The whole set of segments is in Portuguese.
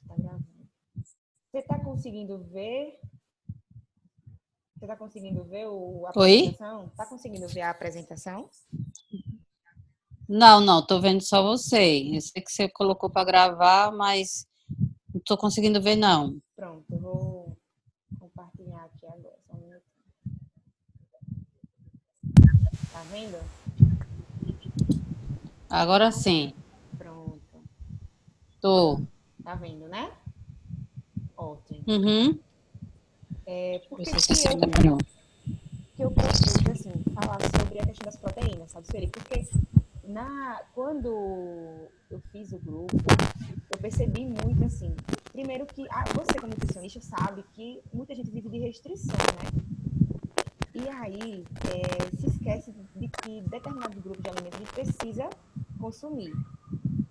Pronto, tá gravando. Você está conseguindo ver? Você está conseguindo ver a apresentação? Está conseguindo ver a apresentação? Não, tô vendo só você. Eu sei que você colocou para gravar, mas não tô conseguindo ver, não. Pronto, eu vou compartilhar aqui agora. Só um minuto. Tá vendo? Agora sim. Pronto. Tô. Tá vendo, né? Ótimo. Uhum. Por que eu propus, assim, falar sobre a questão das proteínas, sabe, Sueli? Porque quando eu fiz o grupo, eu percebi muito, assim, primeiro que você, como nutricionista, sabe que muita gente vive de restrição, né? E aí, se esquece de que determinados grupos de alimentos a gente precisa consumir,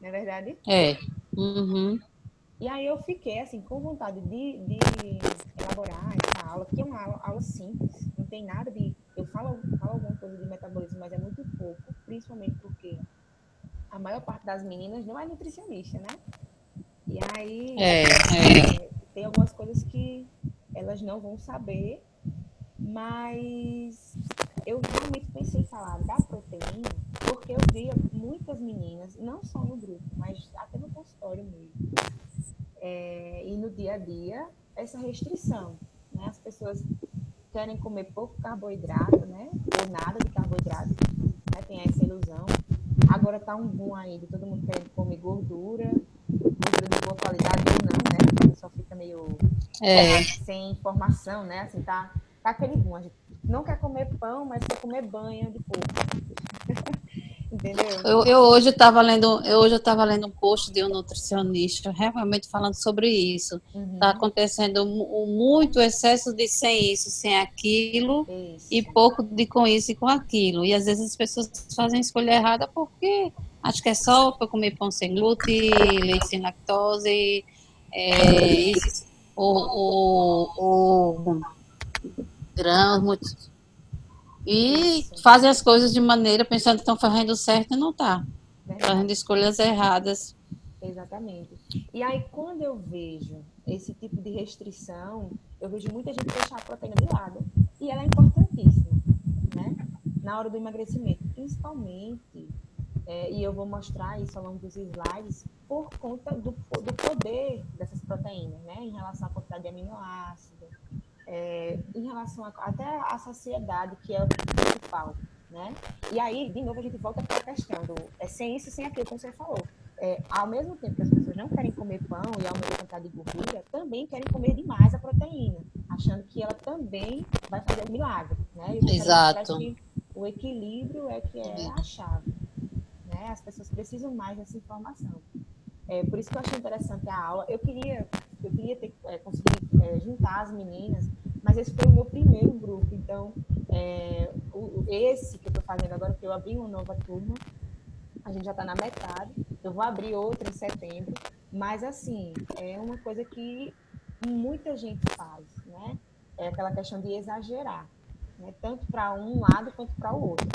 não é verdade? Uhum. E aí eu fiquei, assim, com vontade de elaborar essa aula, que é uma aula simples, não tem nada de... Eu falo alguma coisa de metabolismo, mas é muito pouco, principalmente porque a maior parte das meninas não é nutricionista, né? E aí tem algumas coisas que elas não vão saber, mas eu realmente pensei em falar da proteína, porque eu via muitas meninas, não só no grupo, mas até no consultório mesmo, e no dia a dia, essa restrição, né? As pessoas querem comer pouco carboidrato, né? Ou nada de carboidrato, né? Tem essa ilusão. Agora tá um boom aí de todo mundo querendo comer gordura de boa qualidade ou não, né? A pessoa fica meio sem informação, né? Assim, tá aquele boom. A gente não quer comer pão, mas quer comer banha de porco. Entendeu? Eu hoje estava lendo um post de um nutricionista realmente falando sobre isso. Está acontecendo muito excesso de sem isso, sem aquilo, e pouco de com isso e com aquilo. E às vezes as pessoas fazem a escolha errada porque acho que é só para comer pão sem glúten, leite sem lactose, ou grãos, muito. E fazem as coisas de maneira pensando que estão fazendo certo e não está. Fazendo escolhas erradas. Exatamente. E aí, quando eu vejo esse tipo de restrição, eu vejo muita gente deixar a proteína de lado. E ela é importantíssima, né? Na hora do emagrecimento, principalmente, e eu vou mostrar isso ao longo dos slides, por conta do poder dessas proteínas, né? Em relação à quantidade de aminoácidos, em relação até à saciedade, que é o principal, né? E aí, de novo, a gente volta para a questão do sem isso, sem aquilo, como você falou. Ao mesmo tempo que as pessoas não querem comer pão e aumentar a quantidade de gordura, também querem comer demais a proteína, achando que ela também vai fazer um milagre, né? E Exato. que o equilíbrio é que é a chave, né? As pessoas precisam mais dessa informação. Por isso que eu achei interessante a aula. Eu queria ter conseguido juntar as meninas, mas esse foi o meu primeiro grupo. Então, esse que eu estou fazendo agora, porque eu abri uma nova turma, a gente já está na metade, eu vou abrir outra em setembro, mas, assim, é uma coisa que muita gente faz, né? É aquela questão de exagerar, né? Tanto para um lado quanto para o outro.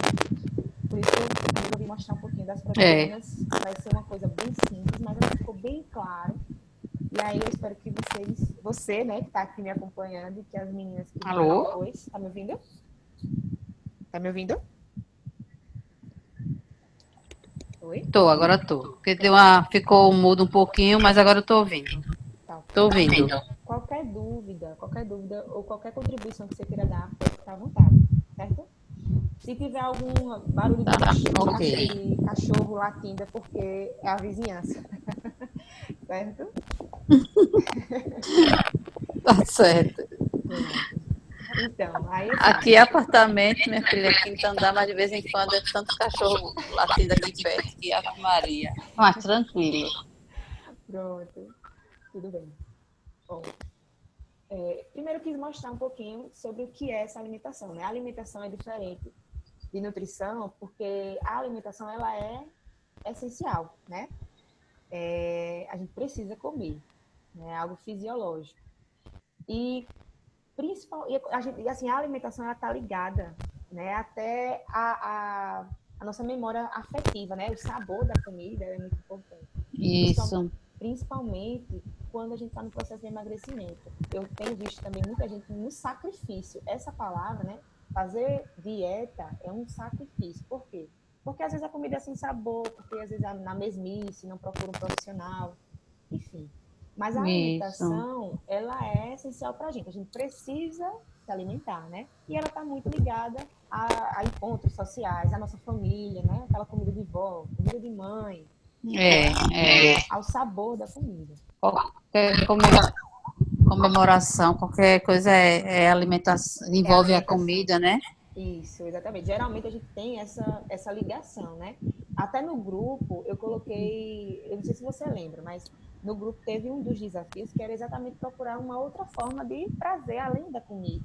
Por isso eu resolvi mostrar um pouquinho das proteínas. Vai ser uma coisa bem simples, mas ela ficou bem claro. E aí eu espero que você, né, que está aqui me acompanhando, e que as meninas que Alô? depois... Tá me ouvindo? Tá me ouvindo? Oi? Agora tô. Porque ficou mudo um pouquinho, mas agora eu tô ouvindo. Tá. Tô ouvindo. Qualquer dúvida ou qualquer contribuição que você queira dar, pode ficar à vontade, certo? Se tiver algum barulho de cachorro latindo, é porque é a vizinhança. Certo? Tá certo. Então, aí... Aqui é apartamento, minha filha, quinto andar, mas de vez em quando é tanto cachorro latindo aqui perto que Ave Maria. Mas tranquilo. Pronto. Tudo bem. Bom, primeiro eu quis mostrar um pouquinho sobre o que é essa alimentação, né? A alimentação é diferente de nutrição, porque a alimentação, ela é essencial, né? A gente precisa comer, né? É algo fisiológico. E a alimentação, ela tá ligada, né? Até a nossa memória afetiva, né? O sabor da comida é muito importante. Isso. Principalmente quando a gente está no processo de emagrecimento. Eu tenho visto também muita gente no sacrifício. Essa palavra, né? Fazer dieta é um sacrifício. Por quê? Porque às vezes a comida é sem sabor, porque às vezes na mesmice, não procura um profissional, enfim. Mas a Isso. alimentação, ela é essencial para a gente. A gente precisa se alimentar, né? E ela está muito ligada a encontros sociais, a nossa família, né? Aquela comida de vó, comida de mãe, né? Ao sabor da comida. Qualquer comemoração, qualquer coisa é alimentação, É envolve a alimentação. comida, né? Isso, exatamente. Geralmente a gente tem essa ligação, né? Até no grupo, eu coloquei, eu não sei se você lembra, mas no grupo teve um dos desafios que era exatamente procurar uma outra forma de prazer além da comida,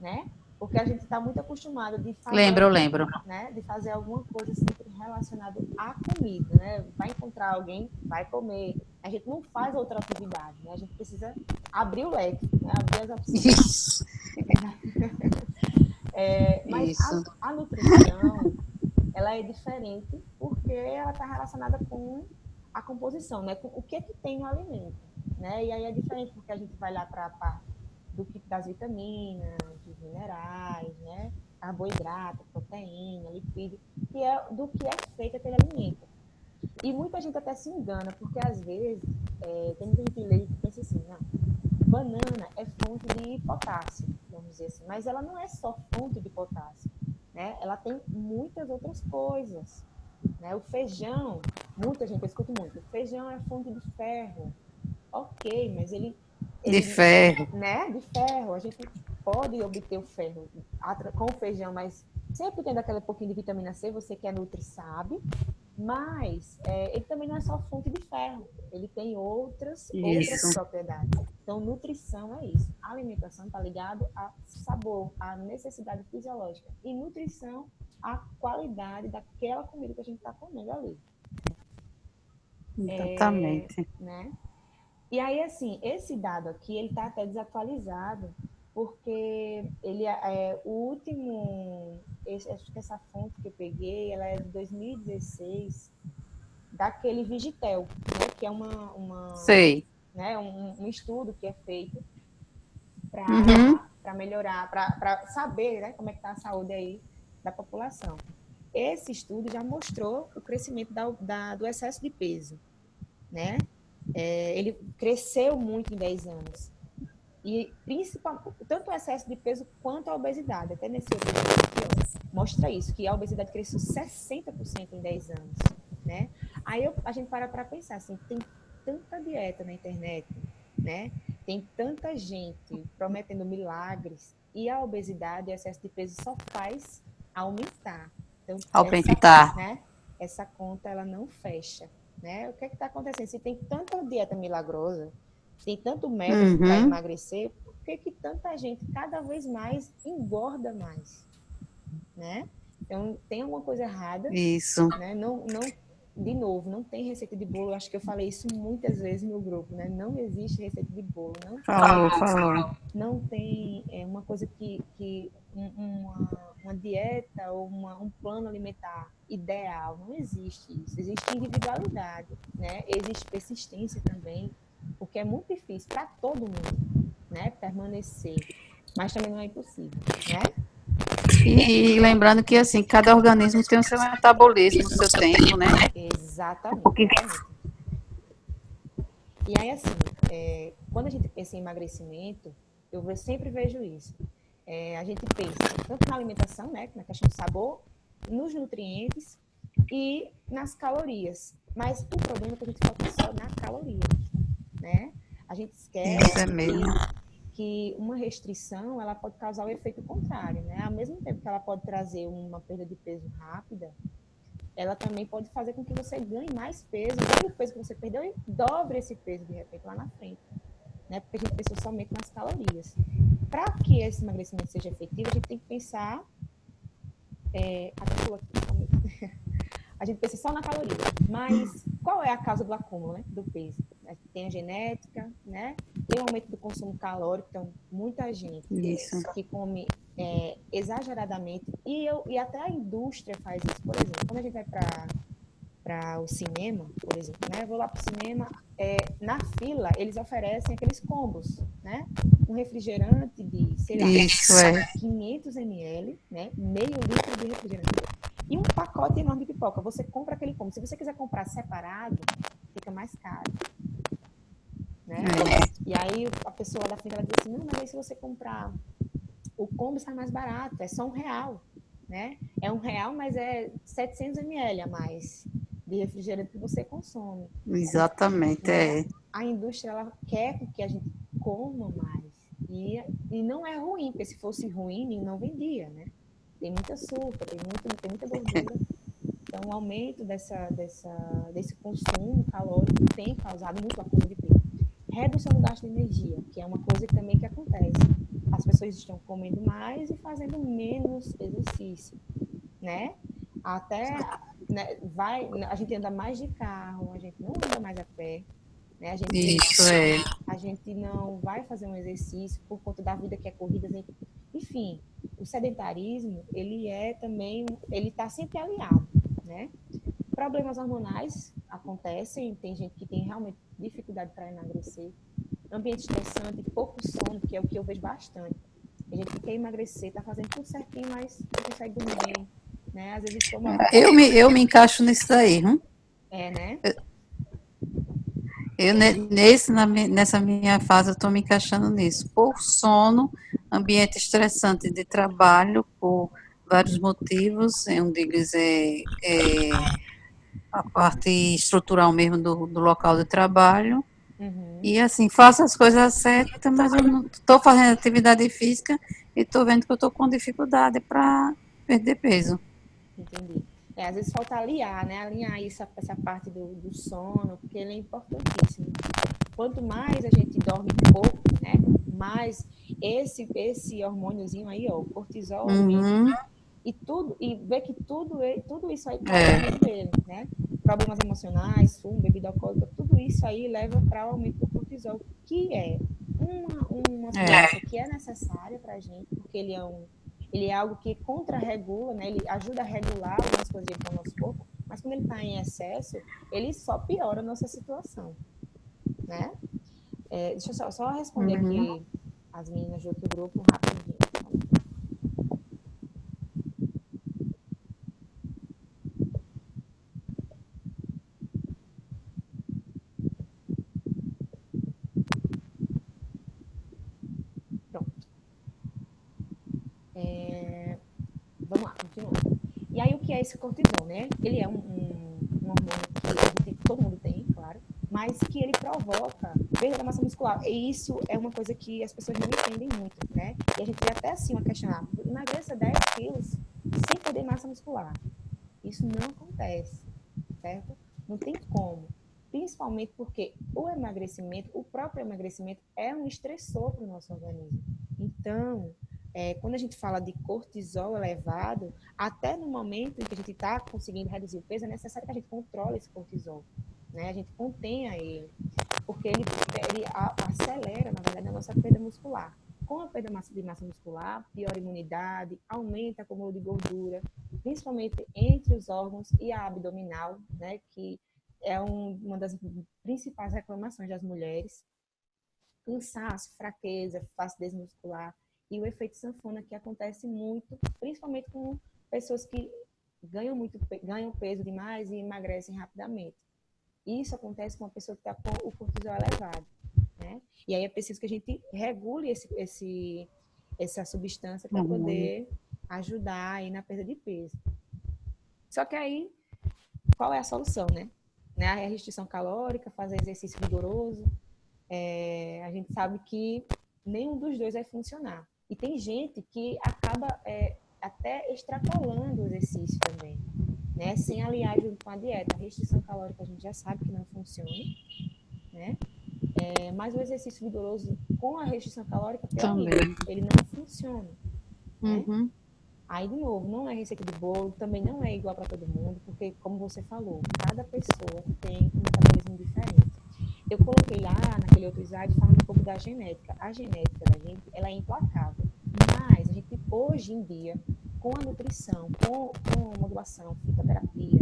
né? Porque a gente está muito acostumado de fazer, Lembro. né? De fazer alguma coisa sempre relacionada à comida, né? Vai encontrar alguém, vai comer. A gente não faz outra atividade, né? A gente precisa abrir o leque, né? Abrir as opções. Isso. Mas Isso. a nutrição, ela é diferente porque ela está relacionada com a composição, né? Com o que tem no alimento, né? E aí é diferente porque a gente vai lá para a parte das vitaminas, dos minerais, né? Carboidrato, proteína, lipídio, que é do que é feito aquele alimento. E muita gente até se engana, porque às vezes tem muita gente que lê e pensa assim, não, banana é fonte de potássio, vamos dizer assim, mas ela não é só fonte de potássio, né? Ela tem muitas outras coisas, né? O feijão, muita gente, eu escuto muito, o feijão é fonte de ferro, ok, mas De ele, ferro. né? De ferro, a gente pode obter o ferro com o feijão, mas sempre tendo aquele pouquinho de vitamina C, você que é nutri sabe, mas ele também não é só fonte de ferro, ele tem outras Isso. propriedades. Então, nutrição é isso. A alimentação está ligado a sabor, a necessidade fisiológica. E nutrição, a qualidade daquela comida que a gente está comendo ali. Exatamente. Né? E aí, assim, esse dado aqui, ele está até desatualizado, porque ele o último, acho que essa fonte que eu peguei, ela é de 2016, daquele Vigitel, né, que é Sei. né, um estudo que é feito Uhum. para melhorar, para saber, né, como é que está a saúde aí da população. Esse estudo já mostrou o crescimento do excesso de peso, né? Ele cresceu muito em 10 anos. E principalmente, tanto o excesso de peso quanto a obesidade. Até nesse outro estudo mostra isso, que a obesidade cresceu 60% em 10 anos, né? Aí a gente para pensar assim, tem tanta dieta na internet, né? Tem tanta gente prometendo milagres e a obesidade e o excesso de peso só faz aumentar. Então, Aumentar. né? Essa conta ela não fecha, né? O que está acontecendo? Se tem tanta dieta milagrosa, tem tanto método para Uhum. emagrecer, por que tanta gente cada vez mais engorda mais, né? Então, tem alguma coisa errada, Isso. né? Não, de novo, não tem receita de bolo. Eu acho que eu falei isso muitas vezes no grupo, né? Não existe receita de bolo, Falou. não tem uma coisa uma dieta ou um plano alimentar ideal, não existe isso. Existe individualidade, né? Existe persistência também, porque é muito difícil para todo mundo, né? Permanecer, mas também não é impossível, né? E lembrando que, assim, cada organismo tem o seu metabolismo, o seu tempo, né? Exatamente, exatamente. E aí, assim, quando a gente pensa em emagrecimento, eu sempre vejo isso. A gente pensa tanto na alimentação, né, na questão do sabor, nos nutrientes e nas calorias. Mas o problema é que a gente foca só na caloria, né? A gente Isso é esquece mesmo. que uma restrição ela pode causar o efeito contrário, né? Ao mesmo tempo que ela pode trazer uma perda de peso rápida, ela também pode fazer com que você ganhe mais peso, ganhe o peso que você perdeu e dobre esse peso de repente lá na frente, né? Porque a gente pensou somente nas calorias. Para que esse emagrecimento seja efetivo, a gente tem que pensar a gente pensa só na caloria, mas qual é a causa do acúmulo, né, do peso? Tem a genética, né? Tem o aumento do consumo calórico, então muita gente Isso. que come exageradamente e até a indústria faz isso. Por exemplo, quando a gente vai para para o cinema, por exemplo, né? Eu vou lá para o cinema, na fila eles oferecem aqueles combos, né? Um refrigerante de, sei lá, 500 ml, né? Meio litro de refrigerante. E um pacote enorme de pipoca. Você compra aquele combo. Se você quiser comprar separado, fica mais caro. Né? E aí a pessoa da frente ela diz assim, não, mas aí se você comprar o combo sai mais barato, é só R$1, né? É R$1, mas é 700 ml a mais de refrigerante que você consome. Exatamente, né? A indústria ela quer que a gente coma mais. E não é ruim, porque se fosse ruim, não vendia, né? Tem muito açúcar, tem muita gordura. Então, o aumento desse consumo calórico tem causado muito acúmulo de peso. Redução do gasto de energia, que é uma coisa que também que acontece. As pessoas estão comendo mais e fazendo menos exercício, né? Até né, a gente anda mais de carro, a gente não anda mais a pé, né? A gente não vai fazer um exercício por conta da vida que é corrida, enfim. O sedentarismo, ele está sempre aliado, né? Problemas hormonais acontecem, tem gente que tem realmente dificuldade para emagrecer. Ambiente estressante, pouco sono, que é o que eu vejo bastante. A gente quer emagrecer, tá fazendo tudo certinho, mas não consegue dormir, né? Às vezes toma... Eu me encaixo nisso daí, né? Nessa minha fase, eu estou me encaixando nisso. Por sono, ambiente estressante de trabalho, por vários motivos. Um deles é a parte estrutural mesmo do local de trabalho. Uhum. E assim, faço as coisas certas, mas eu não estou fazendo atividade física e estou vendo que eu estou com dificuldade para perder peso. Entendi. Às vezes falta alinhar, né? Alinhar essa parte do sono, porque ele é importantíssimo. Quanto mais a gente dorme pouco, né? Mais esse hormôniozinho aí, ó, o cortisol aumenta. E ver que tudo isso aí causa aumento dele, né? Problemas emocionais, fumo, bebida alcoólica, tudo isso aí leva para o aumento do cortisol, que é uma substância que é necessária para a gente, porque ele é algo que contra-regula, né? Ele ajuda a regular algumas coisas dentro do nosso corpo, mas quando ele está em excesso, ele só piora a nossa situação, né? Deixa eu só responder aqui as meninas do outro grupo rapidinho. Pronto. Vamos lá, continuando. E aí, o que é esse cortisol, né? Ele é um hormônio que todo mundo tem, claro, mas que ele provoca perda da massa muscular. E isso é uma coisa que as pessoas não entendem muito, né? E a gente vê até assim uma questionar, emagreça 10 quilos sem perder massa muscular. Isso não acontece, certo? Não tem como. Principalmente porque o próprio emagrecimento é um estressor para o nosso organismo. Então, quando a gente fala de cortisol elevado, até no momento em que a gente está conseguindo reduzir o peso, é necessário que a gente controle esse cortisol, né? A gente contenha ele, porque ele acelera, na verdade, a nossa perda muscular. Com a perda de massa muscular, piora a imunidade, aumenta o acúmulo de gordura, principalmente entre os órgãos e a abdominal, né? Que é uma das principais reclamações das mulheres. Cansaço, fraqueza, flacidez muscular e o efeito sanfona, que acontece muito, principalmente com pessoas que ganham peso demais e emagrecem rapidamente. Isso acontece com uma pessoa que está com o cortisol elevado, né? E aí é preciso que a gente regule essa substância para poder ajudar aí na perda de peso. Só que aí, qual é a solução, né? A restrição calórica, fazer exercício rigoroso. A gente sabe que nenhum dos dois vai funcionar. E tem gente que acaba até extrapolando o exercício também, né? Sem aliar junto com a dieta. A restrição calórica a gente já sabe que não funciona, né? Mas o exercício vigoroso com a restrição calórica, pior ainda, ele não funciona, né? Aí, de novo, não é receita de bolo, também não é igual para todo mundo, porque, como você falou, cada pessoa tem um metabolismo diferente. Eu coloquei lá, naquele outro slide, falando um pouco da genética. A genética da gente, ela é implacável. Mas a gente, hoje em dia, com a nutrição, com a modulação, fitoterapia,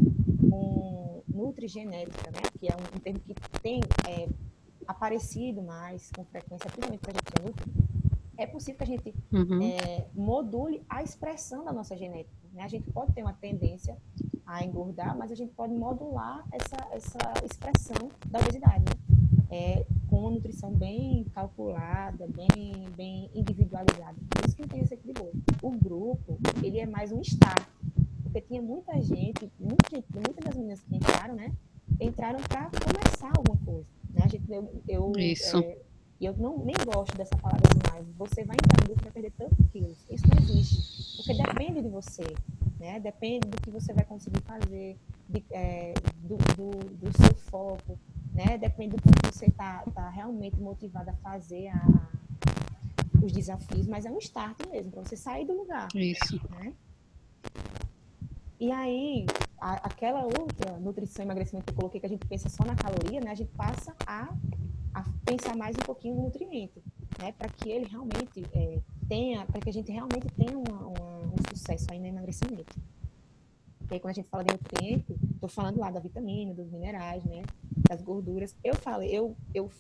com com nutrigenética, né? Que é um termo que tem aparecido mais com frequência, principalmente para a gente que é nutri, é possível que a gente module a expressão da nossa genética. Né? A gente pode ter uma tendência a engordar, mas a gente pode modular essa expressão da obesidade, né? Com uma nutrição bem calculada, bem individualizada. Por isso que tem esse equilíbrio. O grupo, ele é mais um start, porque tinha muita gente, muitas das meninas que entraram, né? Entraram para começar alguma coisa. Né? Isso. E eu nem gosto dessa palavra demais. Você vai entrar no grupo e vai perder tantos quilos. Isso não existe. Porque depende de você. Né? Depende do que você vai conseguir fazer, do seu foco. Né? Depende do que você está realmente motivado a fazer os desafios. Mas é um start mesmo, para você sair do lugar. Isso. Né? E aí, aquela outra nutrição e emagrecimento que eu coloquei, que a gente pensa só na caloria, né? A gente passa a pensar mais um pouquinho no nutriente, né? Para que ele realmente para que a gente realmente tenha um sucesso aí no emagrecimento. E aí, quando a gente fala de nutriente, estou falando lá da vitamina, dos minerais, né? Das gorduras. Eu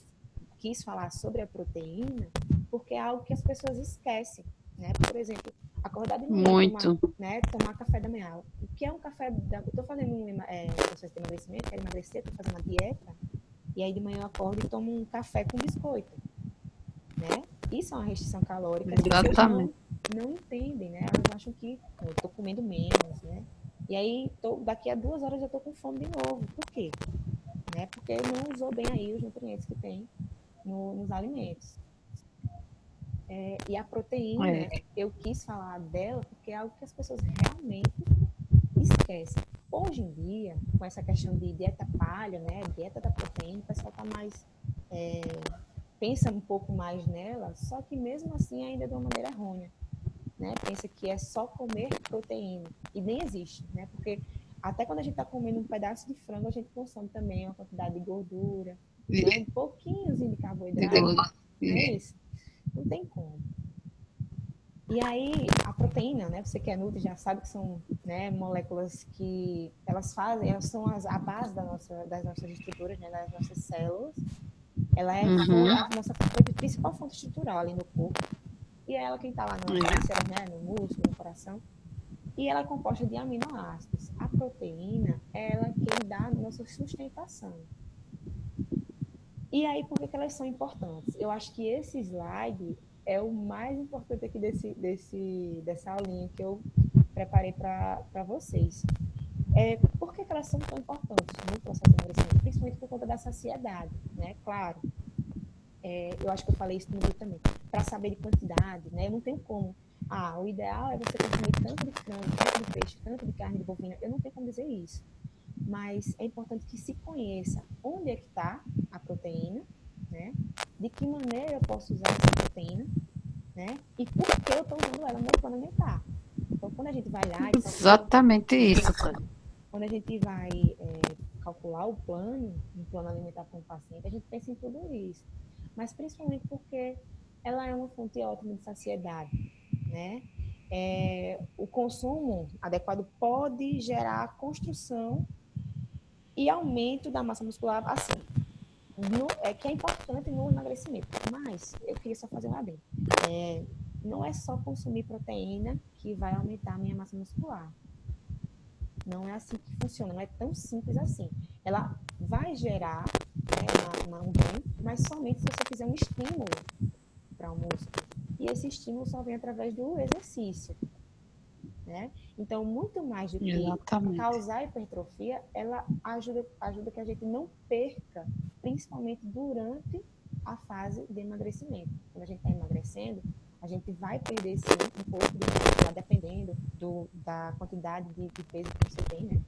quis falar sobre a proteína porque é algo que as pessoas esquecem, né? Por exemplo, acordar de manhã, tomar café da manhã. O que é um café da... Eu estou fazendo um processo de emagrecimento, quero emagrecer, estou fazendo uma dieta, e aí de manhã eu acordo e tomo um café com biscoito, né? Isso é uma restrição calórica. As pessoas não entendem, né? Elas acham que eu estou comendo menos, né? E aí, daqui a 2 horas eu estou com fome de novo. Por quê? Né? Porque não usou bem aí os nutrientes que tem nos alimentos. E a proteína, eu quis falar dela porque é algo que as pessoas realmente esquecem. Hoje em dia, com essa questão de dieta paleo, né, dieta da proteína, o pessoal tá mais pensa um pouco mais nela, só que mesmo assim ainda é de uma maneira errônea, né? Pensa que é só comer proteína e nem existe, né? Porque até quando a gente está comendo um pedaço de frango, a gente consome também uma quantidade de gordura, né? Um pouquinho de carboidrato, não é isso? Não tem como. E aí, a proteína, né? Você que é nutri já sabe que são, né, moléculas que elas são a base das nossas estruturas, né, das nossas células. Ela é a nossa principal fonte estrutural ali no corpo. E é ela quem está lá no vísceras, né, no músculo, no coração. E ela é composta de aminoácidos. A proteína é ela quem dá a nossa sustentação. E aí, por que elas são importantes? Eu acho que esse slide é o mais importante aqui dessa aulinha que eu preparei para vocês. Por que elas são tão importantes no processo de emagrecimento? Principalmente por conta da saciedade, né? Claro. Eu acho que eu falei isso no vídeo também. Para saber de quantidade, né? Eu não tenho como. O ideal é você consumir tanto de frango, tanto de peixe, tanto de carne de bovina. Eu não tenho como dizer isso. Mas é importante que se conheça onde é que está a proteína, né? De que maneira eu posso usar essa proteína, né? E por que eu estou usando ela no meu plano alimentar. Então, quando a gente vai lá... Exatamente isso, Tânia. Quando a gente vai calcular um plano alimentar para um paciente, a gente pensa em tudo isso. Mas principalmente porque ela é uma fonte ótima de saciedade, né? O consumo adequado pode gerar construção e aumento da massa muscular, assim, que é importante no emagrecimento. Mas eu queria só fazer um adendo. Não é só consumir proteína que vai aumentar a minha massa muscular. Não é assim que funciona, não é tão simples assim. Ela vai gerar, né, um ganho, mas somente se você fizer um estímulo para o músculo. E esse estímulo só vem através do exercício. Né? Então, muito mais do que causar hipertrofia, ela ajuda que a gente não perca, principalmente durante a fase de emagrecimento. Quando a gente está emagrecendo, a gente vai perder sim um pouco de massa, dependendo da quantidade de peso que você tem, né?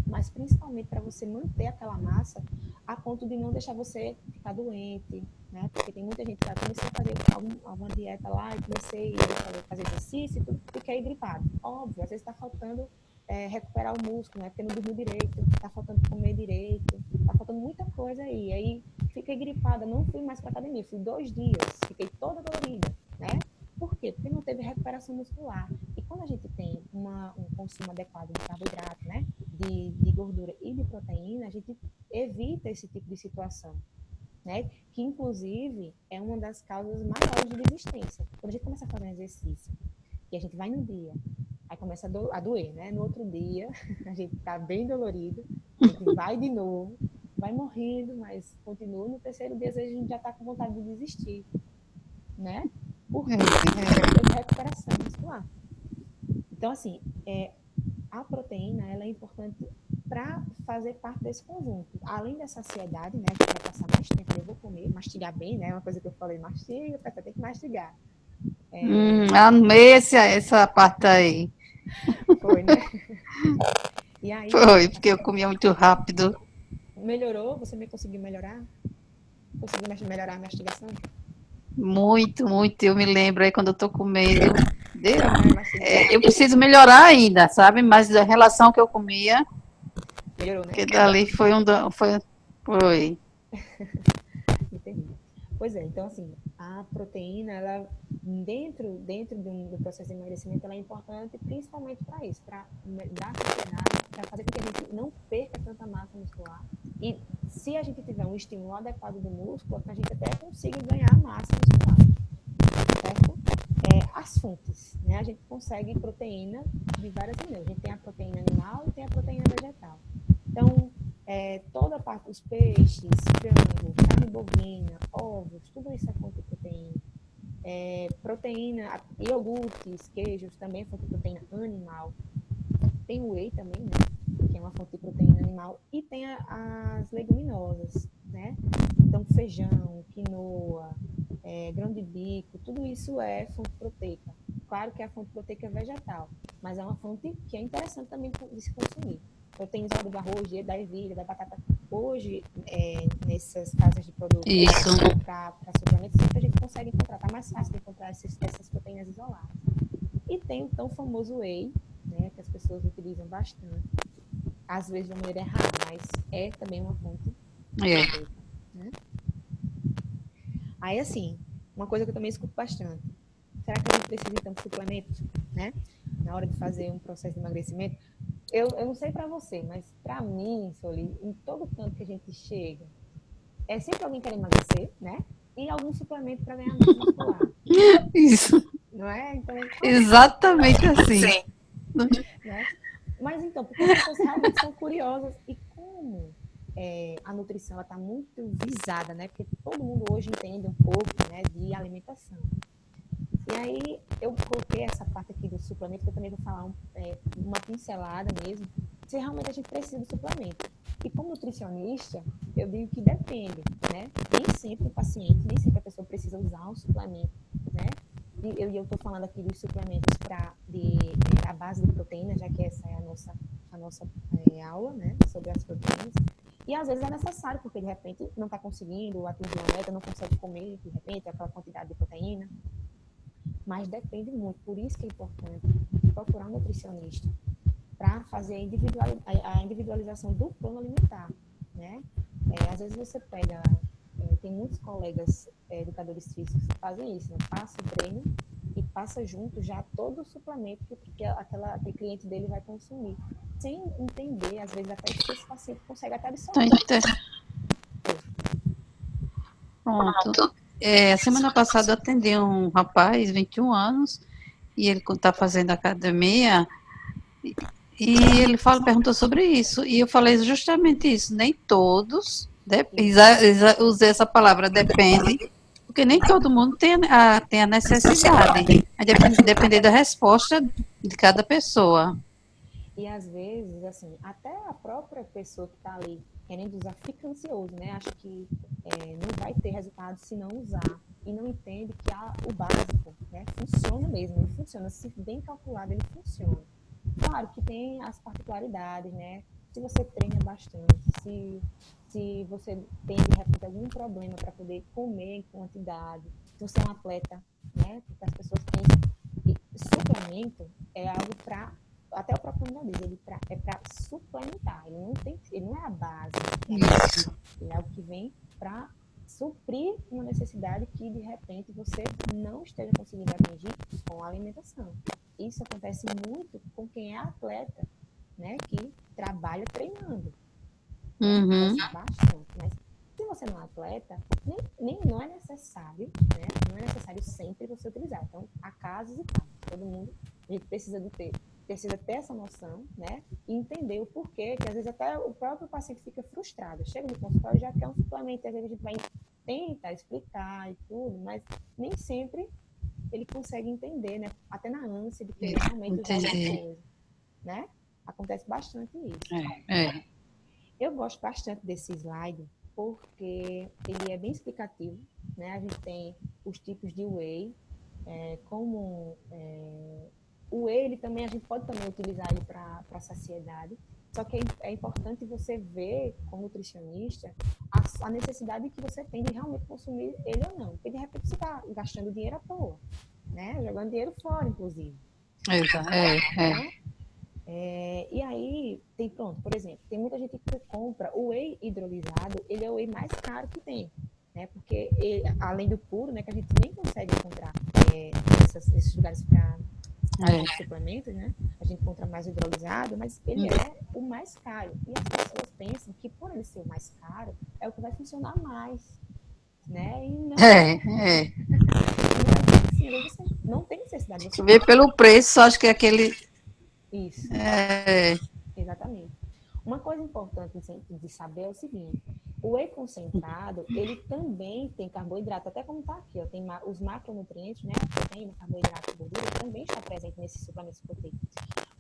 Mas principalmente para você manter aquela massa a ponto de não deixar você ficar doente, né? Porque tem muita gente que comecei a fazer alguma dieta lá e comecei a fazer exercício e tudo, fiquei gripado. Óbvio, às vezes está faltando recuperar o músculo, né? Porque não dormiu direito, está faltando comer direito, está faltando muita coisa aí. Aí fiquei gripada, não fui mais para academia, fui 2 dias, fiquei toda dolorida, né? Por quê? Porque não teve recuperação muscular. E quando a gente tem um um consumo adequado de carboidrato, né? De gordura e de proteína, a gente evita esse tipo de situação, né? Que, inclusive, é uma das causas maiores de desistência. Quando a gente começa a fazer um exercício, e a gente vai no dia, aí começa a doer, né? No outro dia, a gente tá bem dolorido, a gente vai de novo, vai morrendo, mas continua. No terceiro dia, às vezes, a gente já tá com vontade de desistir, né? Por quê? Porque de recuperação muscular. Então, assim, a proteína, ela é importante para fazer parte desse conjunto. Além da saciedade, né, que vai passar mais tempo, eu vou comer, mastigar bem, né, uma coisa que eu falei, mastiga, a pessoa tem que mastigar. Amei essa parte aí. Foi, né? E aí, Foi, porque eu comia muito rápido. melhorou? Você me conseguiu melhorar? Conseguiu melhorar a mastigação? Muito, muito. Eu me lembro aí quando eu tô comendo. Mastigar. Eu preciso melhorar ainda, sabe? Mas a relação que eu comia, Melhorou, né? que dali foi. Entendi. Pois é, então assim, a proteína, ela dentro do processo de emagrecimento, ela é importante principalmente para isso, para dar saciedade, para fazer com que a gente não perca tanta massa muscular. E se a gente tiver um estímulo adequado do músculo, a gente até consiga ganhar massa muscular, certo? As fontes, né? A gente consegue proteína de várias maneiras. A gente tem a proteína animal e tem a proteína vegetal. Então, toda a parte dos peixes, frango, carne bovina, ovos, tudo isso é fonte de proteína. Proteína, iogurtes, queijos, também é fonte de proteína animal. Tem o whey também, né? Que é uma fonte de proteína animal. E tem as leguminosas, né? Então, feijão, quinoa, grão de bico, tudo isso é fonte proteica. Claro que a fonte proteica é vegetal, mas é uma fonte que é interessante também de se consumir. Proteínas do arroz, da ervilha, da batata. Hoje, nessas casas de produtos para suplementos, sempre a gente consegue encontrar, tá mais fácil de encontrar essas proteínas isoladas. E tem o tão famoso whey, né, que as pessoas utilizam bastante, às vezes de uma maneira errada, mas é também uma fonte proteica, né? Aí, assim, uma coisa que eu também escuto bastante, será que a gente precisa, então, de suplementos, né? Na hora de fazer um processo de emagrecimento? Eu não sei para você, mas para mim, Soli, em todo canto que a gente chega, é sempre alguém querendo emagrecer, né? E algum suplemento para ganhar massa muscular. Isso. Não é? Então, Exatamente assim. Né? Mas então, porque as pessoas realmente são curiosas e como a nutrição está muito visada, né? Porque todo mundo hoje entende um pouco, né, de alimentação. E aí eu coloquei essa parte aqui do suplemento, que eu também vou falar uma pincelada mesmo, se realmente a gente precisa do suplemento. E como nutricionista, eu digo que depende, né? Nem sempre o paciente, nem sempre a pessoa precisa usar um suplemento, né? E eu estou falando aqui dos suplementos a base de proteína, já que essa é a nossa aula, né? Sobre as proteínas. E às vezes é necessário, porque de repente não está conseguindo atingir uma meta, não consegue comer, de repente, aquela quantidade de proteína. Mas depende muito, por isso que é importante procurar um nutricionista para fazer a individualização do plano alimentar, né? Às vezes você pega, tem muitos colegas educadores físicos que fazem isso, né? Passa o treino e passa junto já todo o suplemento que aquele cliente dele vai consumir, sem entender, às vezes até que esse paciente consegue até absorver. Pronto. A semana passada eu atendi um rapaz, 21 anos, e ele está fazendo academia, e ele perguntou sobre isso, e eu falei justamente isso, nem todos, usei essa palavra, depende, porque nem todo mundo tem a necessidade, depender da resposta de cada pessoa. E às vezes, assim, até a própria pessoa que está ali querendo usar fica ansioso, né? Acha que não vai ter resultado se não usar. E não entende que o básico, né, funciona mesmo, ele funciona. Se bem calculado, ele funciona. Claro que tem as particularidades, né? Se você treina bastante, se você tem, de repente, algum problema para poder comer em quantidade, se você é um atleta, né? Porque as pessoas pensam que suplemento é algo para, até o próprio nome diz, ele é para suplementar, ele não é a base, ele é algo que vem para suprir uma necessidade que, de repente, você não esteja conseguindo atingir com a alimentação. isso acontece muito com quem é atleta, né? Que trabalha treinando. Acontece bastante. Mas se você não é atleta, não é necessário, né? Não é necessário sempre você utilizar. Então, há casos e casos. Todo mundo, a gente precisa ter essa noção, né? E entender o porquê, que às vezes até o próprio paciente fica frustrado. Chega no consultório e já quer um suplemento, às vezes a gente vai tentar explicar e tudo, mas nem sempre ele consegue entender, né? Até na ânsia de querer realmente usar alguma coisa, né? Acontece bastante isso. Eu gosto bastante desse slide porque ele é bem explicativo, né? A gente tem os tipos de whey, o whey, ele também, a gente pode também utilizar ele para saciedade, só que é importante você ver, como nutricionista, a necessidade que você tem de realmente consumir ele ou não, porque de repente você está gastando dinheiro à toa, né? Jogando dinheiro fora, inclusive. E aí, por exemplo, tem muita gente que compra o whey hidrolisado, ele é o whey mais caro que tem, né? Porque ele, além do puro, né, que a gente nem consegue encontrar nesses lugares para suplementos, né? A gente encontra mais hidrolisado, mas ele é o mais caro. E as pessoas pensam que por ele ser o mais caro, é o que vai funcionar mais, né? E não você não tem necessidade. Você vê pelo preço, acho que aquele... Isso. Exatamente. Uma coisa importante de saber é o seguinte: o whey concentrado, ele também tem carboidrato, até como está aqui, ó, tem os macronutrientes, né? Proteína, carboidrato e gordura, também está presente nesses suplementos proteicos.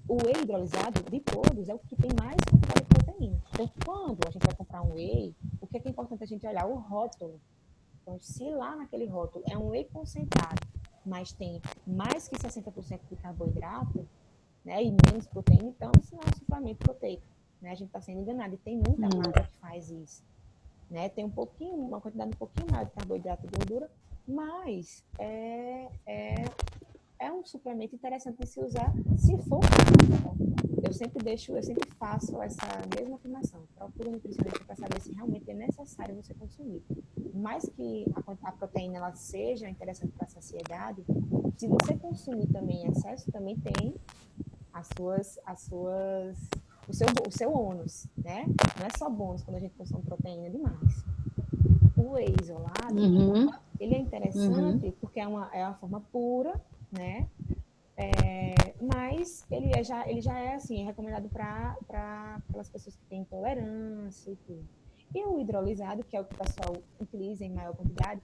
O whey hidrolisado, de todos, é o que tem mais quantidade de proteína. Então, quando a gente vai comprar um whey, o que é importante a gente olhar? O rótulo. Então, se lá naquele rótulo é um whey concentrado, mas tem mais que 60% de carboidrato, né, e menos proteína, então isso não é um suplemento proteico, né? A gente está sendo enganado, e tem muita marca que faz isso, né? Tem uma quantidade um pouquinho maior de carboidrato e gordura, mas é um suplemento interessante de se usar se for possível. Eu sempre faço essa mesma afirmação. Procure um nutricionista para saber se realmente é necessário você consumir. Mais que a proteína ela seja interessante para a saciedade, se você consumir também em excesso, também tem o seu ônus, né? Não é só bônus quando a gente consome proteína demais. O whey isolado, ele é interessante porque é uma forma pura, né? Mas ele já é assim, recomendado para aquelas pessoas que têm intolerância e tudo. E o hidrolisado, que é o que o pessoal utiliza em maior quantidade,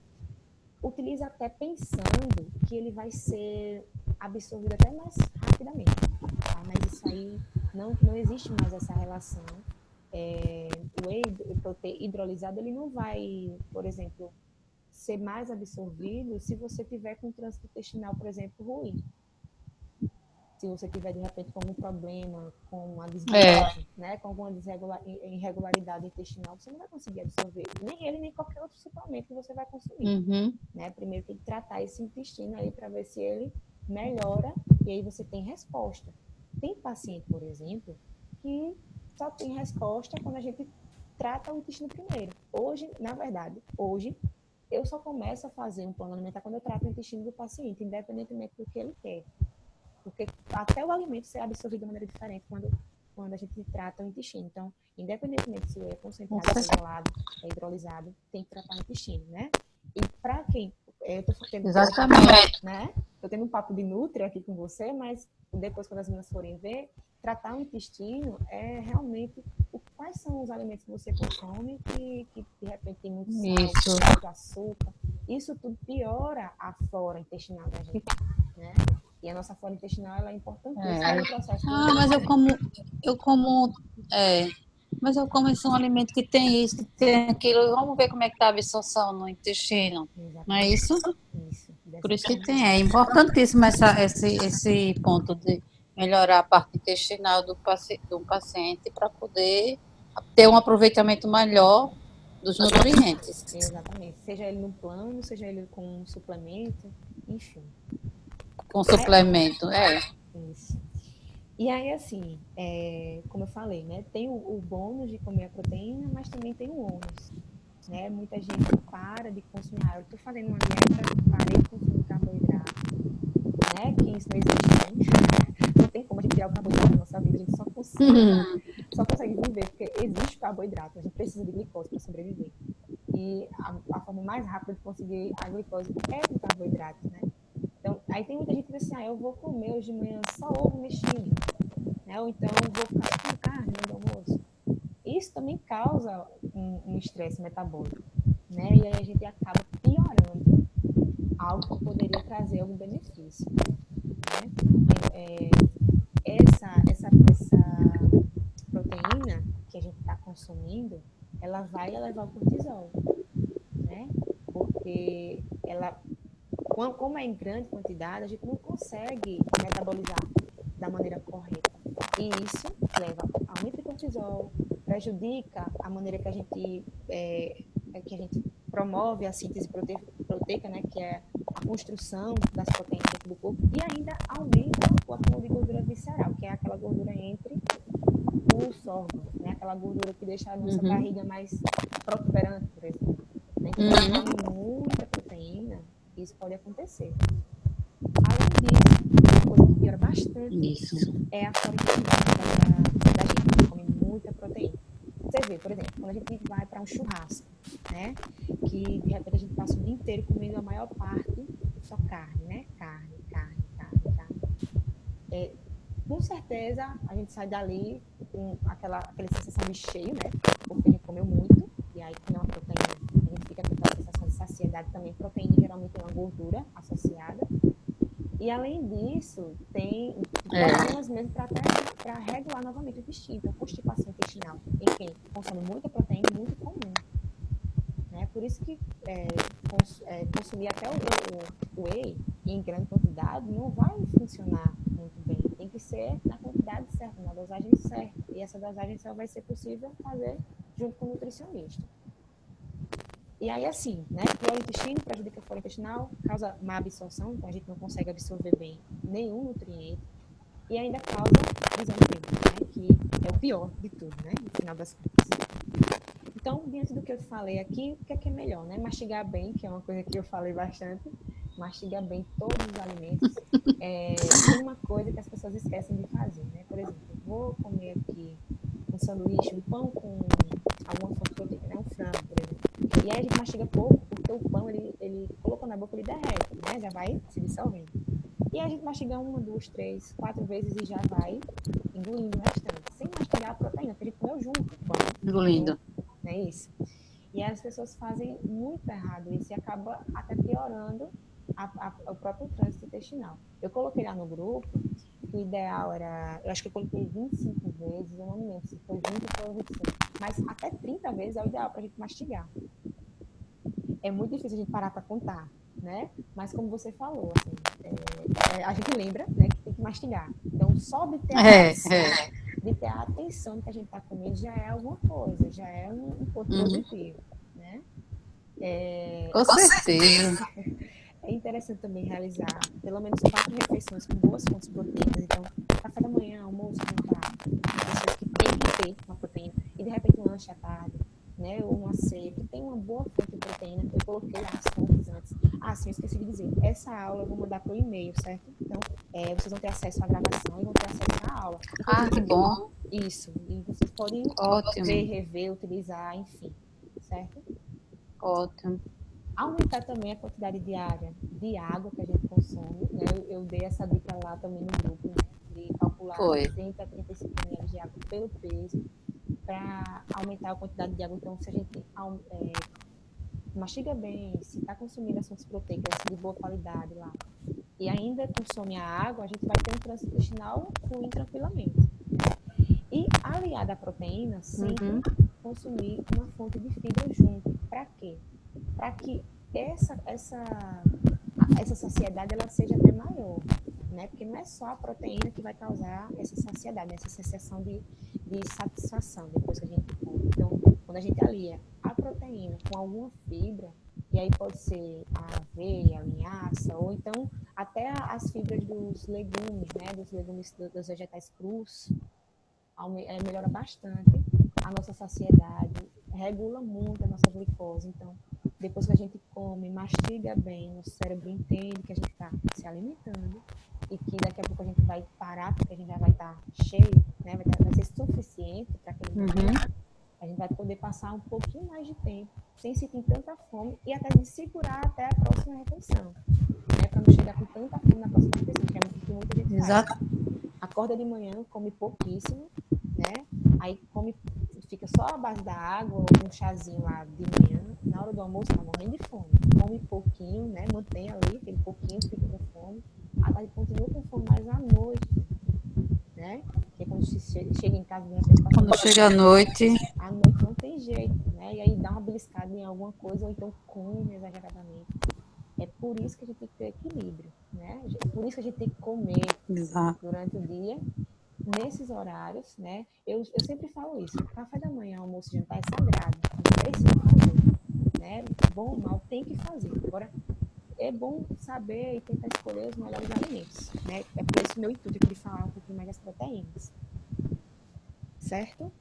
utiliza até pensando que ele vai ser absorvido até mais rapidamente, tá? Mas isso aí não existe mais essa relação. O whey hidrolisado, ele não vai, por exemplo, ser mais absorvido se você tiver com trânsito intestinal, por exemplo, ruim. Se você tiver, de repente, com algum problema, com uma desbiose, né, com alguma irregularidade intestinal, você não vai conseguir absorver nem ele, nem qualquer outro suplemento que você vai consumir. Né? Primeiro tem que tratar esse intestino aí para ver se ele melhora e aí você tem resposta. Tem paciente, por exemplo, que só tem resposta quando a gente trata o intestino primeiro. Na verdade, eu só começo a fazer um plano alimentar quando eu trato o intestino do paciente, independentemente do que ele quer. Porque até o alimento ser absorvido de maneira diferente quando a gente trata o intestino. Então, independentemente se é concentrado, se é isolado, é hidrolisado, tem que tratar o intestino, né? E para quem... Eu tô tendo né? Tô tendo um papo de nutri aqui com você, mas depois, quando as meninas forem ver, tratar o intestino é realmente quais são os alimentos que você consome que de repente tem muito sal, muito açúcar. Isso tudo piora a flora intestinal da gente, né? E a nossa flora intestinal ela é importantíssima no processo do mas eu como esse um alimento que tem isso, que tem aquilo, vamos ver como é que está a absorção no intestino. Exatamente. Não é isso? Isso. Por isso que tem. É importantíssimo esse ponto de melhorar a parte intestinal do paciente para poder ter um aproveitamento melhor dos nutrientes. Exatamente. Seja ele no plano, seja ele com um suplemento, enfim. Com suplemento, Isso. E aí, assim, como eu falei, né? Tem o bônus de comer a proteína, mas também tem o ônus. Né? Muita gente para de consumir. Eu estou fazendo uma dieta, parei de consumir carboidrato, né? Que isso não existe, né? Não tem como a gente tirar o carboidrato da nossa vida, a gente só consegue viver porque existe carboidrato, a gente precisa de glicose para sobreviver. E a forma mais rápida de conseguir a glicose é com carboidrato, né? Então, aí tem muita gente que diz assim, eu vou comer hoje de manhã só ovo mexido, né? Ou então eu vou ficar com carne no almoço. Isso também causa um estresse metabólico, né? E aí a gente acaba piorando algo que poderia trazer algum benefício, né? Essa proteína que a gente está consumindo, ela vai elevar o cortisol, né? Porque ela, como é em grande quantidade, a gente não consegue metabolizar da maneira correta. E isso leva a aumento de cortisol, prejudica a maneira que a gente promove a síntese proteica, né, que é a construção das proteínas dentro do corpo, e ainda aumenta o acúmulo de gordura visceral, que é aquela gordura entre os órgãos, né, aquela gordura que deixa a nossa barriga mais protuberante, por exemplo. Então, se a gente come muita proteína, isso pode acontecer. Além disso, uma coisa que piora bastante é a forma da gente que come muita proteína. Você vê, por exemplo, quando a gente vai para um churrasco, né? Que de repente a gente passa o dia inteiro comendo a maior parte só carne, né? Carne. Com certeza a gente sai dali com aquela sensação de cheio, né? Porque a gente comeu muito, e aí comer uma proteína, a gente fica com aquela sensação de saciedade também. Proteína geralmente tem uma gordura associada. E além disso, tem problemas mesmo para regular novamente o intestino, então constipação intestinal. Em quem consome muita proteína, muito comum. Né? Por isso que consumir até o whey em grande quantidade não vai funcionar muito bem. Tem que ser na quantidade certa, na dosagem certa. E essa dosagem só vai ser possível fazer junto com o nutricionista. E aí, assim, né? Pior intestino, prejudica a flora intestinal, causa má absorção, então a gente não consegue absorver bem nenhum nutriente. E ainda causa desemprego, né? Que é o pior de tudo, né? No final das contas. Então, diante do que eu te falei aqui, o que é melhor, né? Mastigar bem, que é uma coisa que eu falei bastante. Mastigar bem todos os alimentos. Tem uma coisa que as pessoas esquecem de fazer, né? Por exemplo, eu vou comer aqui um sanduíche, um pão com alguma fonte proteica, né? Um frango, por exemplo. E aí a gente mastiga pouco, porque o pão, ele colocou na boca, ele derrete, né? Já vai se dissolvendo. E aí a gente mastiga 1, 2, 3, 4 vezes e já vai engolindo o restante, sem mastigar a proteína, porque ele comeu junto com o pão. Engolindo. Não é isso? E aí as pessoas fazem muito errado isso e acaba até piorando o próprio trânsito intestinal. Eu coloquei lá no grupo que o ideal era, eu acho que eu coloquei 25 vezes, eu não me lembro se foi 20 ou 25, mas até 30 vezes é o ideal para a gente mastigar. É muito difícil a gente parar para contar, né? Mas como você falou, assim, a gente lembra, né, que tem que mastigar. Então, só de ter a atenção do que a gente está comendo já é alguma coisa, já é um ponto positivo, né? Com certeza. É interessante também realizar pelo menos 4 refeições com boas fontes proteicas. Então, café da manhã, almoço, jantar, pessoas que têm que ter uma proteína. E de repente um lanche à tarde, né? Ou uma ceia, que tem uma boa fonte de proteína. Eu coloquei as fontes antes. Sim, eu esqueci de dizer. Essa aula eu vou mandar por e-mail, certo? Então, vocês vão ter acesso à gravação e vão ter acesso à aula. Que bom. Isso. E vocês podem ver, rever, utilizar, enfim. Certo? Ótimo. Aumentar também a quantidade diária de água que a gente consome, né? Eu dei essa dica lá também no grupo, né? De calcular 30 a 35 ml de água pelo peso para aumentar a quantidade de água. Então, se a gente mastiga bem, se está consumindo as fontes proteicas de boa qualidade lá e ainda consome a água, a gente vai ter um trânsito intestinal fluindo tranquilamente. E aliada à proteína, sempre consumir uma fonte de fibra junto. Para quê? Para que essa saciedade ela seja até maior, né? Porque não é só a proteína que vai causar essa saciedade, essa sensação de satisfação depois que a gente come. Então, quando a gente alia a proteína com alguma fibra, e aí pode ser a aveia, a linhaça, ou então até as fibras dos legumes, né? Dos legumes, dos vegetais crus, melhora bastante a nossa saciedade, regula muito a nossa glicose. Então, Depois que a gente come, mastiga bem, nosso cérebro entende que a gente está se alimentando e que daqui a pouco a gente vai parar, porque a gente já vai estar cheio, né? Vai ser suficiente para aquele momento. A gente vai poder passar um pouquinho mais de tempo sem sentir tanta fome e até de segurar até a próxima refeição, né? Para não chegar com tanta fome na próxima refeição, que é o que muita gente faz. Acorda de manhã, come pouquíssimo, né? Aí come, fica só a base da água ou um chazinho lá de manhã. Na hora do almoço tá morrendo de fome. Come pouquinho, né? Mantém ali aquele pouquinho, fica com fome. À tarde continua com fome, mas à noite, né? Porque quando chega em casa, quando chega à noite não tem jeito, né? E aí dá uma beliscada em alguma coisa ou então come exageradamente. É por isso que a gente tem que ter equilíbrio, né? É por isso que a gente tem que comer durante o dia, nesses horários, né? Eu sempre falo isso, o café da manhã, almoço e jantar é sagrado, a gente precisa fazer, né? Bom ou mal, tem que fazer. Agora, é bom saber e tentar escolher os melhores alimentos, né? É por isso o meu intuito aqui de falar um pouquinho mais das proteínas, certo?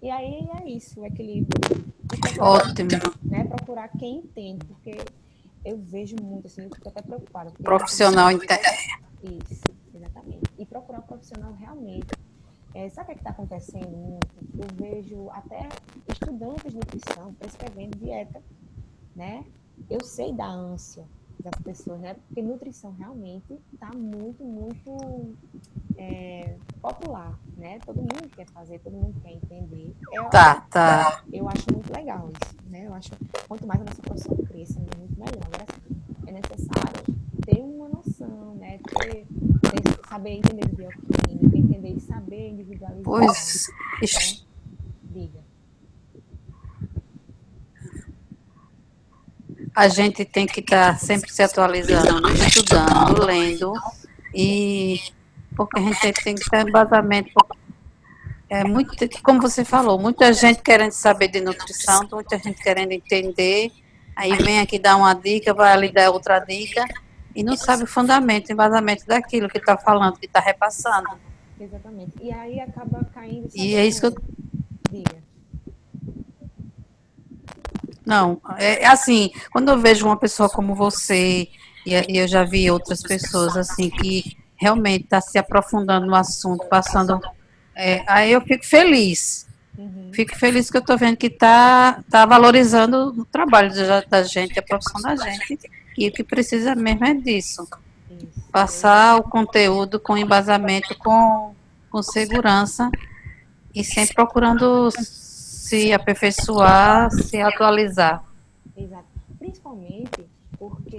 E aí é isso, o equilíbrio. Ótimo. Né? Procurar quem entende, porque eu vejo muito, assim, eu fico até preocupada. Profissional Isso, exatamente. E procurar um profissional realmente. Sabe o que está acontecendo muito? Eu vejo até estudantes de nutrição prescrevendo dieta, né? Eu sei da ânsia das pessoas, né? Porque nutrição realmente está muito, muito popular, né? Todo mundo quer fazer, todo mundo quer entender. Tá. Eu acho muito legal isso, né? Eu acho quanto mais a nossa profissão cresça, muito melhor. Agora, assim, é necessário ter uma noção, né? Saber entender de bioquímica, entender e saber individualizar. Pois, né? Diga. A gente tem que estar sempre se atualizando, estudando, lendo, e porque a gente tem que ter embasamento. É muito, como você falou, muita gente querendo saber de nutrição, muita gente querendo entender, aí vem aqui dar uma dica, vai ali dar outra dica, e não sabe o fundamento, o embasamento daquilo que está falando, que está repassando. Exatamente. E aí acaba caindo. E é isso que eu. Diga. Não, é assim, quando eu vejo uma pessoa como você, e eu já vi outras pessoas assim, que realmente está se aprofundando no assunto, passando. Aí eu fico feliz. Fico feliz que eu estou vendo que tá valorizando o trabalho da gente, a profissão da gente, e o que precisa mesmo é disso. Passar o conteúdo com embasamento, com segurança, e sempre procurando se aperfeiçoar, se atualizar. Exato. Principalmente porque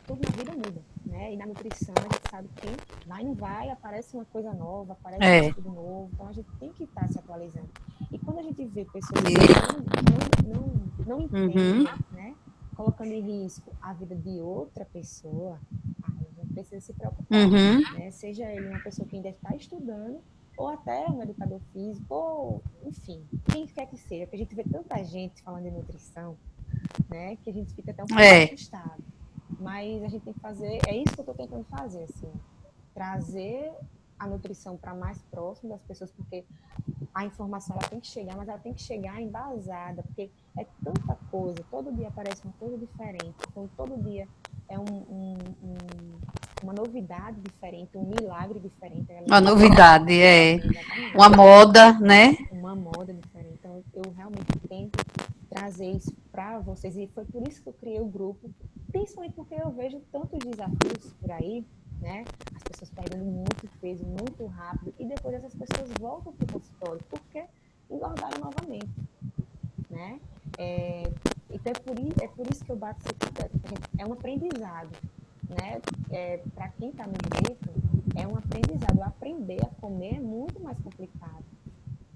tudo na vida muda, né? E na nutrição a gente sabe que vai e não vai, aparece uma coisa nova, aparece um estudo novo, então a gente tem que estar se atualizando. E quando a gente vê pessoas que não entendem, né? Colocando em risco a vida de outra pessoa, a gente precisa se preocupar, né? Seja ele uma pessoa que ainda está estudando, ou até um educador físico, ou enfim, quem quer que seja, porque a gente vê tanta gente falando de nutrição, né, que a gente fica até um pouco assustado. Mas a gente tem que fazer, é isso que eu estou tentando fazer, assim, trazer a nutrição para mais próximo das pessoas, porque a informação ela tem que chegar, mas ela tem que chegar embasada, porque é tanta coisa, todo dia aparece uma coisa diferente, então todo dia é uma novidade diferente, um milagre diferente. Uma novidade, uma moda, né? Uma moda diferente. Então, eu realmente tento trazer isso para vocês, e foi por isso que eu criei o grupo, principalmente porque eu vejo tantos desafios por aí, né? As pessoas perdendo muito peso, muito rápido, e depois essas pessoas voltam para o consultório, porque engordaram novamente, né? Então, é por isso que eu bato esse projeto, é um aprendizado, né? Para quem está no grupo, é um aprendizado. Aprender a comer é muito mais complicado.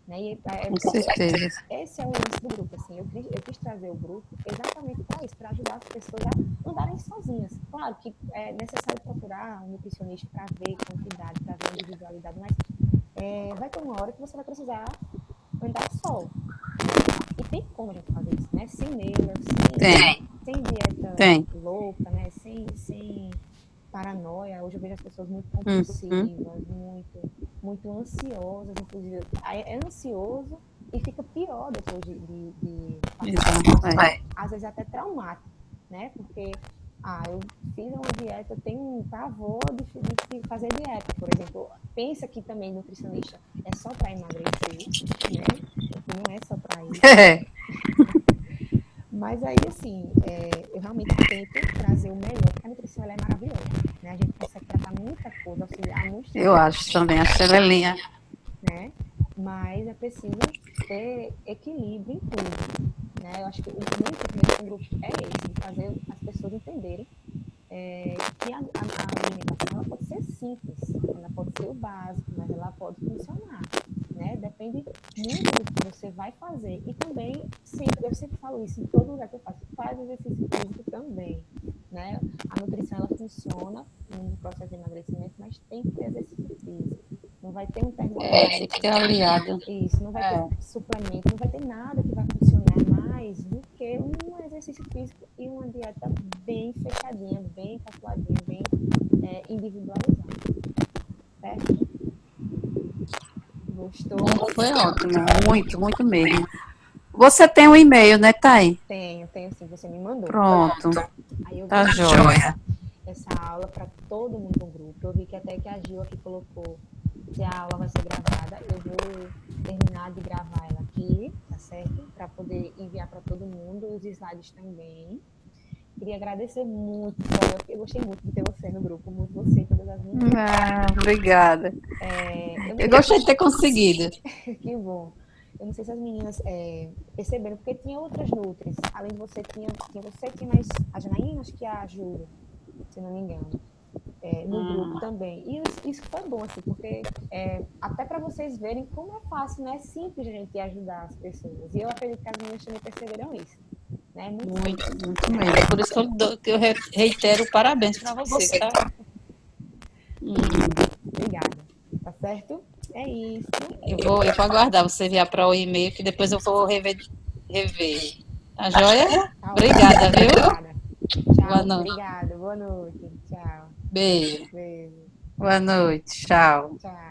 Né? Com certeza. Esse é o lance do grupo. Assim, eu quis trazer o grupo exatamente para isso, para ajudar as pessoas a andarem sozinhas. Claro que é necessário procurar um nutricionista para ver quantidade, para ver individualidade, mas vai ter uma hora que você vai precisar andar só. E tem como a gente fazer isso, né? Sem neura, sem dieta louca, né? Sem paranoia. Hoje eu vejo as pessoas muito compulsivas, muito ansiosas, inclusive. É ansioso e fica pior depois de Exato. às vezes até traumático, né? Porque eu fiz uma dieta, eu tenho um pavor de fazer dieta, por exemplo. Pensa que também nutricionista é só para emagrecer, né? Não é só para isso. Mas aí, assim, eu realmente tento trazer o melhor, porque a nutrição ela é maravilhosa, né? A gente consegue tratar muita coisa, auxiliar muitos. Eu acho também, acho ela linha. Né? Mas é preciso ter equilíbrio em tudo, né? Eu acho que o meu grupo é esse, de fazer as pessoas entenderem que a alimentação ela pode ser simples, ela pode ser o básico, mas ela pode funcionar, né? Depende muito do que você vai fazer. E também, eu sempre falo isso em todo lugar que eu faço, faz exercício físico também, né? A nutrição ela funciona no processo de emagrecimento, mas tem que ter exercício físico. Não vai ter um termogênico. Tem que ter aliado. Isso, não vai ter suplemento, não vai ter nada que vai funcionar mais do que um exercício físico e uma dieta bem fechadinha, bem calculadinha, bem individualizada. Certo? Gostou? Foi ótimo, muito, muito mesmo. Você tem um e-mail, né, Thay? Tenho sim, você me mandou. Pronto. Aí eu tá joia. Essa aula para todo mundo no grupo. Eu vi que até que a Gil aqui colocou que a aula vai ser gravada. Eu vou terminar de gravar ela aqui, tá certo? Para poder enviar para todo mundo, os slides também. Queria agradecer muito, eu gostei muito de ter você no grupo, muito você e todas as meninas. Obrigada. Eu gostei de ter conseguido. Que bom. Eu não sei se as meninas perceberam, porque tinha outras nutris. Além de você, tinha mais a Janaína, acho que a Júlia, se não me engano. No grupo também. E isso foi bom, assim, porque até para vocês verem como é fácil, né? É simples a gente ajudar as pessoas. E eu acredito que as meninas também perceberam isso. Né? Muito mesmo. Por isso que eu reitero parabéns para você, tá? Obrigada. Tá certo? É isso. Eu vou aguardar você enviar para o e-mail, que depois eu vou rever. Tá joia? Tá, obrigada, viu? Obrigada. Tchau. Boa noite. Obrigada. Boa noite. Tchau. Beijo. Beijo. Boa noite. Tchau. Tchau.